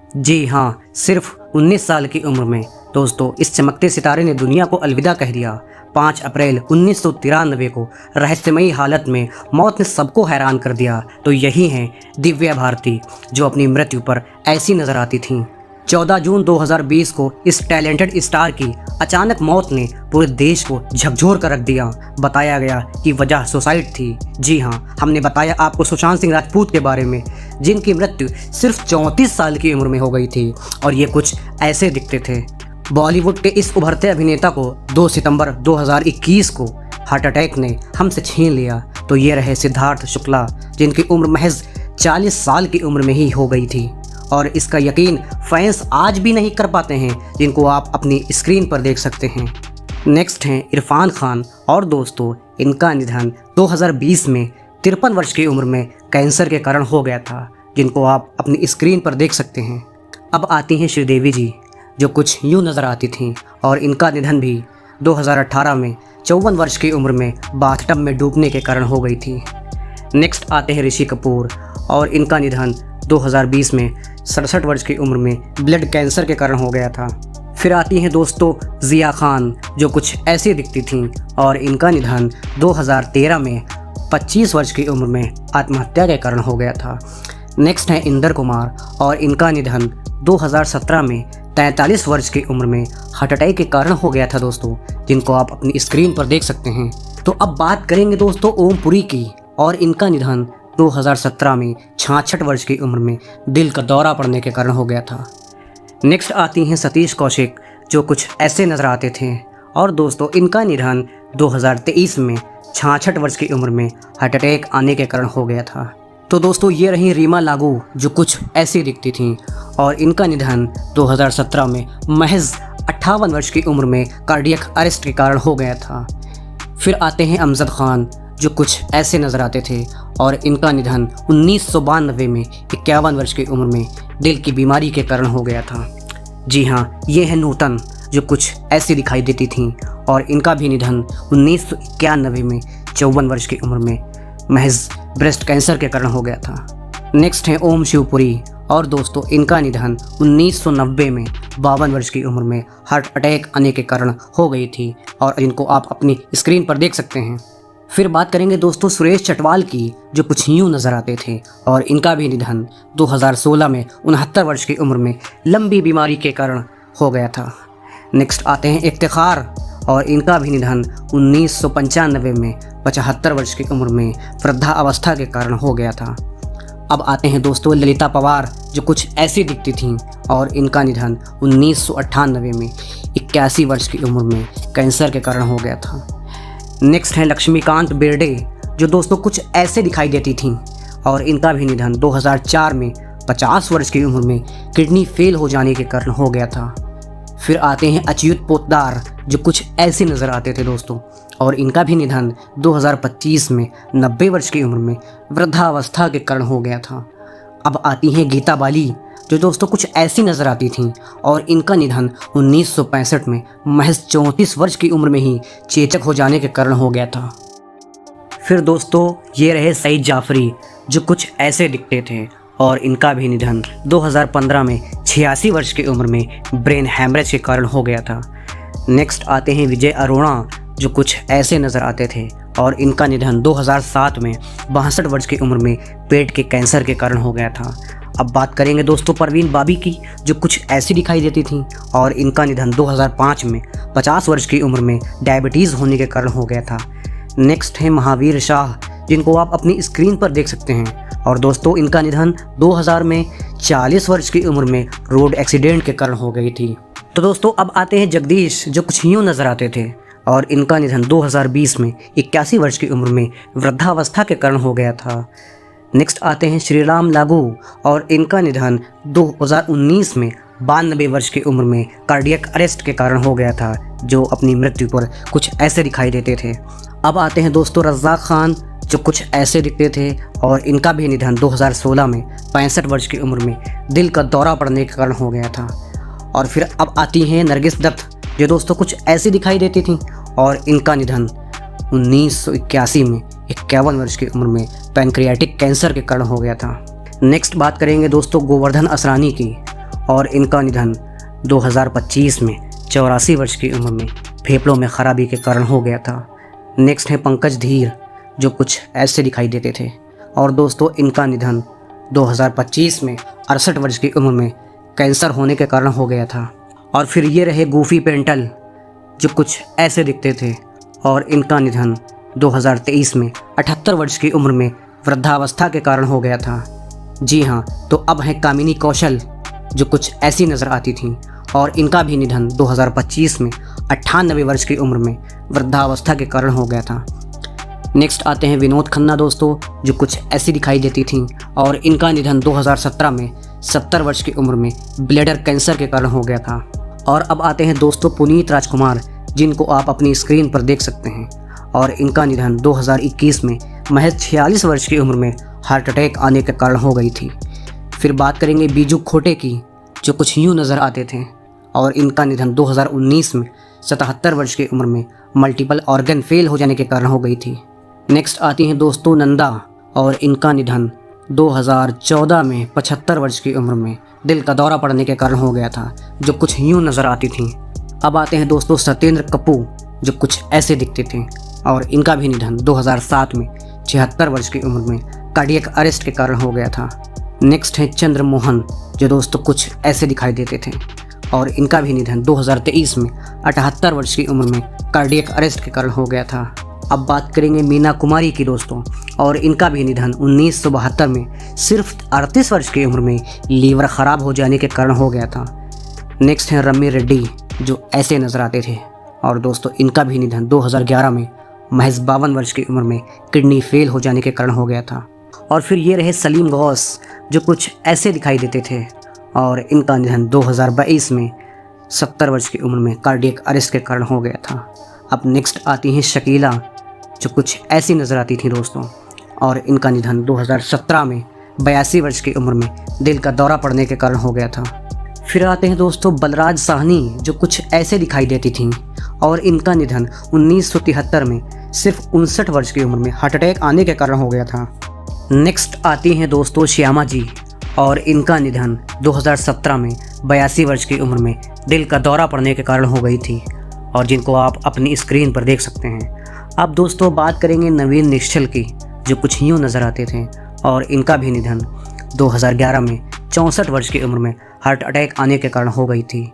जी हाँ, सिर्फ 19 साल की उम्र में दोस्तों इस चमकते सितारे ने दुनिया को अलविदा कह दिया। 5 अप्रैल 1993 को रहस्यमयी हालत में मौत ने सबको हैरान कर दिया। तो यही हैं दिव्या भारती, जो अपनी मृत्यु पर ऐसी नजर आती थीं। 14 जून 2020 को इस टैलेंटेड स्टार की अचानक मौत ने पूरे देश को झकझोर कर रख दिया। बताया गया कि वजह सुसाइड थी। जी हाँ, हमने बताया आपको सुशांत सिंह राजपूत के बारे में, जिनकी मृत्यु सिर्फ 34 साल की उम्र में हो गई थी और ये कुछ ऐसे दिखते थे। बॉलीवुड के इस उभरते अभिनेता को 2 सितंबर 2021 को हार्ट अटैक ने हमसे छीन लिया। तो ये रहे सिद्धार्थ शुक्ला, जिनकी उम्र महज 40 साल की उम्र में ही हो गई थी और इसका यकीन फैंस आज भी नहीं कर पाते हैं, जिनको आप अपनी स्क्रीन पर देख सकते हैं। नेक्स्ट हैं इरफान खान और दोस्तों इनका निधन 2020 में 53 वर्ष की उम्र में कैंसर के कारण हो गया था, जिनको आप अपनी स्क्रीन पर देख सकते हैं। अब आती हैं श्रीदेवी जी, जो कुछ यूँ नज़र आती थीं और इनका निधन भी 2018 में 54 वर्ष की उम्र में बाथटब में डूबने के कारण हो गई थी। नेक्स्ट आते हैं ऋषि कपूर और इनका निधन 2020 में 67 वर्ष की उम्र में ब्लड कैंसर के कारण हो गया था। फिर आती हैं दोस्तों ज़िया खान, जो कुछ ऐसी दिखती थीं और इनका निधन 2013 में 25 वर्ष की उम्र में आत्महत्या के कारण हो गया था। नेक्स्ट हैं इंदर कुमार और इनका निधन 2017 में 43 वर्ष की उम्र में हार्ट अटैक के कारण हो गया था दोस्तों, जिनको आप अपनी स्क्रीन पर देख सकते हैं। तो अब बात करेंगे दोस्तों ओम पुरी की और इनका निधन 2017 में 66 वर्ष की उम्र में दिल का दौरा पड़ने के कारण हो गया था। नेक्स्ट आती हैं सतीश कौशिक, जो कुछ ऐसे नजर आते थे और दोस्तों इनका निधन 2023 में 66 वर्ष की उम्र में हार्ट अटैक आने के कारण हो गया था। तो दोस्तों ये रही रीमा लागू, जो कुछ ऐसी दिखती थीं और इनका निधन 2017 में महज 58 वर्ष की उम्र में कार्डियक अरेस्ट के कारण हो गया था। फिर आते हैं अमजद खान, जो कुछ ऐसे नज़र आते थे और इनका निधन 1992 में 51 वर्ष की उम्र में दिल की बीमारी के कारण हो गया था। जी हाँ, ये है नूतन, जो कुछ ऐसी दिखाई देती थीं और इनका भी निधन 1991 में 54 वर्ष की उम्र में महज ब्रेस्ट कैंसर के कारण हो गया था। नेक्स्ट है ओम शिवपुरी और दोस्तों इनका निधन 1990 में 52 वर्ष की उम्र में हार्ट अटैक आने के कारण हो गई थी और इनको आप अपनी स्क्रीन पर देख सकते हैं। फिर बात करेंगे दोस्तों सुरेश चटवाल की, जो कुछ यूँ नज़र आते थे और इनका भी निधन 2016 में 69 वर्ष की उम्र में लंबी बीमारी के कारण हो गया था। नेक्स्ट आते हैं इफ्तिखार और इनका भी निधन 1995 में 75 वर्ष की उम्र में वृद्धावस्था के कारण हो गया था। अब आते हैं दोस्तों ललिता पवार, जो कुछ ऐसी दिखती थीं और इनका निधन 1998 में 81 वर्ष की उम्र में कैंसर के कारण हो गया था। नेक्स्ट हैं लक्ष्मीकांत बेर्डे, जो दोस्तों कुछ ऐसे दिखाई देती थीं और इनका भी निधन 2004 में 50 वर्ष की उम्र में किडनी फेल हो जाने के कारण हो गया था। फिर आते हैं अच्युत पोद्दार, जो कुछ ऐसे नज़र आते थे दोस्तों और इनका भी निधन 2025 में 90 वर्ष की उम्र में वृद्धावस्था के कारण हो गया था। अब आती हैं गीता बाली, जो दोस्तों कुछ ऐसी नज़र आती थीं और इनका निधन 1965 में महज 34 वर्ष की उम्र में ही चेचक हो जाने के कारण हो गया था। फिर दोस्तों ये रहे सईद जाफरी, जो कुछ ऐसे दिखते थे और इनका भी निधन 2015 में 86 वर्ष की उम्र में ब्रेन हैमरेज के कारण हो गया था। नेक्स्ट आते हैं विजय अरोड़ा, जो कुछ ऐसे नज़र आते थे और इनका निधन 2007 में 62 वर्ष की उम्र में पेट के कैंसर के कारण हो गया था। अब बात करेंगे दोस्तों परवीन बाबी की, जो कुछ ऐसी दिखाई देती थी और इनका निधन 2005 में 50 वर्ष की उम्र में डायबिटीज़ होने के कारण हो गया था। नेक्स्ट है महावीर शाह, जिनको आप अपनी स्क्रीन पर देख सकते हैं और दोस्तों इनका निधन 2000 में 40 वर्ष की उम्र में रोड एक्सीडेंट के कारण हो गई थी। तो दोस्तों अब आते हैं जगदीश, जो कुछ यूँ नज़र आते थे और इनका निधन 2020 में 81 वर्ष की उम्र में वृद्धावस्था के कारण हो गया था। नेक्स्ट आते हैं श्रीराम लागू और इनका निधन 2019 में 92 वर्ष की उम्र में कार्डियक अरेस्ट के कारण हो गया था, जो अपनी मृत्यु पर कुछ ऐसे दिखाई देते थे। अब आते हैं दोस्तों रज़ाक खान, जो कुछ ऐसे दिखते थे और इनका भी निधन 2016 में 65 वर्ष की उम्र में दिल का दौरा पड़ने के कारण हो गया था। और फिर अब आती हैं नरगिस दत्त, जो दोस्तों कुछ ऐसी दिखाई देती थी और इनका निधन 1981 में 51 वर्ष की उम्र में पैनक्रियाटिक कैंसर के कारण हो गया था। नेक्स्ट बात करेंगे दोस्तों गोवर्धन असरानी की और इनका निधन 2025 में 84 वर्ष की उम्र में फेफड़ों में खराबी के कारण हो गया था। नेक्स्ट है पंकज धीर, जो कुछ ऐसे दिखाई देते थे और दोस्तों इनका निधन 2025 में 68 वर्ष की उम्र में कैंसर होने के कारण हो गया था। और फिर ये रहे गूफी पेंटल, जो कुछ ऐसे दिखते थे और इनका निधन 2023 में 78 वर्ष की उम्र में वृद्धावस्था के कारण हो गया था। जी हाँ, तो अब है कामिनी कौशल, जो कुछ ऐसी नज़र आती थी और इनका भी निधन 2025 में 98 वर्ष की उम्र में वृद्धावस्था के कारण हो गया था। नेक्स्ट आते हैं विनोद खन्ना दोस्तों, जो कुछ ऐसी दिखाई देती थी और इनका निधन 2017 में 70 वर्ष की उम्र में ब्लैडर कैंसर के कारण हो गया था। और अब आते हैं दोस्तों पुनीत राजकुमार, जिनको आप अपनी स्क्रीन पर देख सकते हैं और इनका निधन 2021 में महज 46 वर्ष की उम्र में हार्ट अटैक आने के कारण हो गई थी। फिर बात करेंगे बीजू खोटे की, जो कुछ यूँ नज़र आते थे और इनका निधन 2019 में 77 वर्ष की उम्र में मल्टीपल ऑर्गन फेल हो जाने के कारण हो गई थी। नेक्स्ट आती हैं दोस्तों नंदा, और इनका निधन 2014 में 75 वर्ष की उम्र में दिल का दौरा पड़ने के कारण हो गया था, जो कुछ यूँ नज़र आती थी। अब आते हैं दोस्तों सत्येंद्र कपूर, जो कुछ ऐसे दिखते थे और इनका भी निधन 2007 में 76 वर्ष की उम्र में कार्डियक अरेस्ट के कारण हो गया था। नेक्स्ट है चंद्रमोहन, जो दोस्तों कुछ ऐसे दिखाई देते थे और इनका भी निधन 2023 में 78 वर्ष की उम्र में कार्डियक अरेस्ट के कारण हो गया था। अब बात करेंगे मीना कुमारी की दोस्तों, और इनका भी निधन 1972 में सिर्फ 38 वर्ष की उम्र में लीवर ख़राब हो जाने के कारण हो गया था। नेक्स्ट है रमी रेड्डी, जो ऐसे नज़र आते थे और दोस्तों इनका भी निधन 2011 में महज 52 वर्ष की उम्र में किडनी फेल हो जाने के कारण हो गया था। और फिर ये रहे सलीम गौस, जो कुछ ऐसे दिखाई देते थे और इनका निधन 2022 में 70 वर्ष की उम्र में कार्डियक अरेस्ट के कारण हो गया था। अब नेक्स्ट आती हैं शकीला, जो कुछ ऐसी नज़र आती थी दोस्तों और इनका निधन 2017 में 82 वर्ष की उम्र में दिल का दौरा पड़ने के कारण हो गया था। फिर आते हैं दोस्तों बलराज साहनी, जो कुछ ऐसे दिखाई देती थीं और इनका निधन 1973 में सिर्फ 59 वर्ष की उम्र में हार्ट अटैक आने के कारण हो गया था। नेक्स्ट आती हैं दोस्तों श्यामा जी, और इनका निधन 2017 में 82 वर्ष की उम्र में दिल का दौरा पड़ने के कारण हो गई थी और जिनको आप अपनी स्क्रीन पर देख सकते हैं। अब दोस्तों बात करेंगे नवीन निश्चल की, जो कुछ यूँ नज़र आते थे और इनका भी निधन 2011 में 64 वर्ष की उम्र में हार्ट अटैक आने के कारण हो गई थी।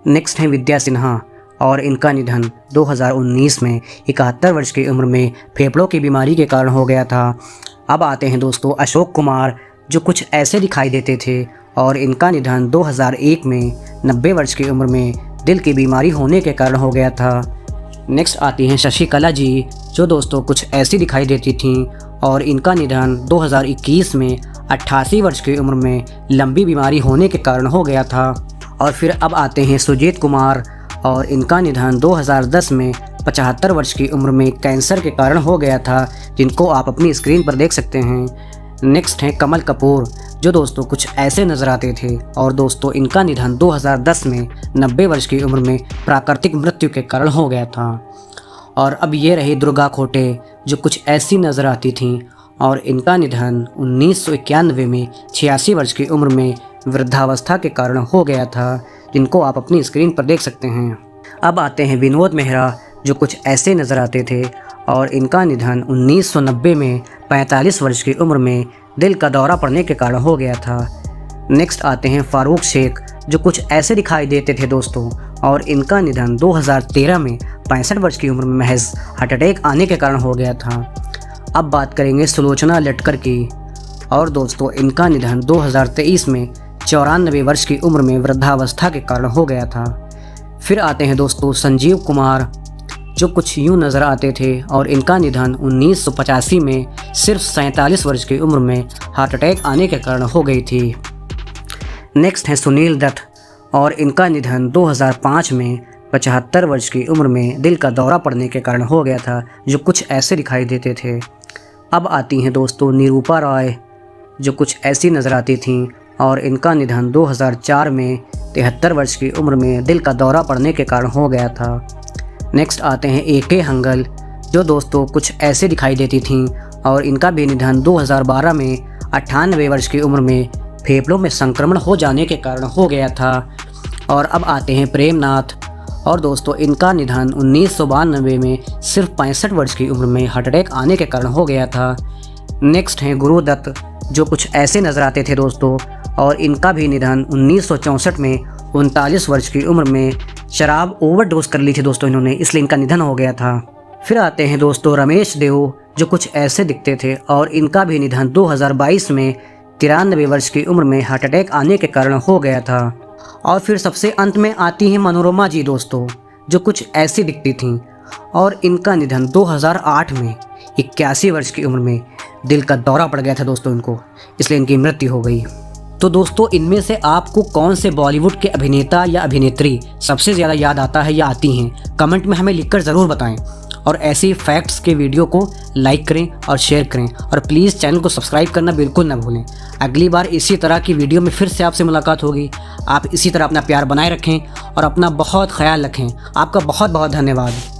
नेक्स्ट है विद्या सिन्हा, और इनका निधन 2019 में 71 वर्ष की उम्र में फेफड़ों की बीमारी के कारण हो गया था। अब आते हैं दोस्तों अशोक कुमार, जो कुछ ऐसे दिखाई देते थे और इनका निधन 2001 में 90 वर्ष की उम्र में दिल की बीमारी होने के कारण हो गया था। नेक्स्ट आती हैं शशिकला जी, जो दोस्तों कुछ ऐसी दिखाई देती थीं और इनका निधन 2021 में 88 वर्ष की उम्र में लंबी बीमारी होने के कारण हो गया था। और फिर अब आते हैं सुजीत कुमार, और इनका निधन 2010 में 75 वर्ष की उम्र में कैंसर के कारण हो गया था, जिनको आप अपनी स्क्रीन पर देख सकते हैं। नेक्स्ट हैं कमल कपूर, जो दोस्तों कुछ ऐसे नज़र आते थे और दोस्तों इनका निधन 2010 में 90 वर्ष की उम्र में प्राकृतिक मृत्यु के कारण हो गया था। और अब ये रही दुर्गा खोटे, जो कुछ ऐसी नज़र आती थीं और इनका निधन 1991 में 86 वर्ष की उम्र में वृद्धावस्था के कारण हो गया था, जिनको आप अपनी स्क्रीन पर देख सकते हैं। अब आते हैं विनोद मेहरा, जो कुछ ऐसे नज़र आते थे और इनका निधन 1990 में 45 वर्ष की उम्र में दिल का दौरा पड़ने के कारण हो गया था। नेक्स्ट आते हैं फारूक शेख, जो कुछ ऐसे दिखाई देते थे दोस्तों और इनका निधन 2013 में 65 वर्ष की उम्र में महज हार्ट अटैक आने के कारण हो गया था। अब बात करेंगे सुलोचना लटकर की, और दोस्तों इनका निधन 2023 में 94 वर्ष की उम्र में वृद्धावस्था के कारण हो गया था। फिर आते हैं दोस्तों संजीव कुमार, जो कुछ यूँ नज़र आते थे और इनका निधन 1985 में सिर्फ 47 वर्ष की उम्र में हार्ट अटैक आने के कारण हो गई थी। नेक्स्ट है सुनील दत्त, और इनका निधन 2005 में 75 वर्ष की उम्र में दिल का दौरा पड़ने के कारण हो गया था, जो कुछ ऐसे दिखाई देते थे। अब आती हैं दोस्तों निरूपा रॉय, जो कुछ ऐसी नज़र आती थीं और इनका निधन 2004 में 73 वर्ष की उम्र में दिल का दौरा पड़ने के कारण हो गया था। नेक्स्ट आते हैं AK हंगल, जो दोस्तों कुछ ऐसे दिखाई देती थीं और इनका भी निधन 2012 में 98 वर्ष की उम्र में फेफड़ों में संक्रमण हो जाने के कारण हो गया था। और अब आते हैं प्रेमनाथ। और दोस्तों इनका निधन 1992 में सिर्फ 65 वर्ष की उम्र में हार्ट अटैक आने के कारण हो गया था। नेक्स्ट हैं गुरुदत्त, जो कुछ ऐसे नज़र आते थे दोस्तों, और इनका भी निधन 1964 में 39 वर्ष की उम्र में शराब ओवरडोज कर ली थी दोस्तों इन्होंने, इसलिए इनका निधन हो गया था। फिर आते हैं दोस्तों रमेश देव, जो कुछ ऐसे दिखते थे, और इनका भी निधन 2022 में 93 वर्ष की उम्र में हार्ट अटैक आने के कारण हो गया था। और फिर सबसे अंत में आती हैं मनोरमा जी दोस्तों, जो कुछ ऐसी दिखती थीं, और इनका निधन 2008 में 81 वर्ष की उम्र में दिल का दौरा पड़ गया था दोस्तों इनको, इसलिए इनकी मृत्यु हो गई। तो दोस्तों इनमें से आपको कौन से बॉलीवुड के अभिनेता या अभिनेत्री सबसे ज़्यादा याद आता है या आती हैं, कमेंट में हमें लिखकर ज़रूर बताएं। और ऐसी फैक्ट्स के वीडियो को लाइक करें और शेयर करें, और प्लीज़ चैनल को सब्सक्राइब करना बिल्कुल ना भूलें। अगली बार इसी तरह की वीडियो में फिर से आपसे मुलाकात होगी। आप इसी तरह अपना प्यार बनाए रखें और अपना बहुत ख्याल रखें। आपका बहुत बहुत धन्यवाद।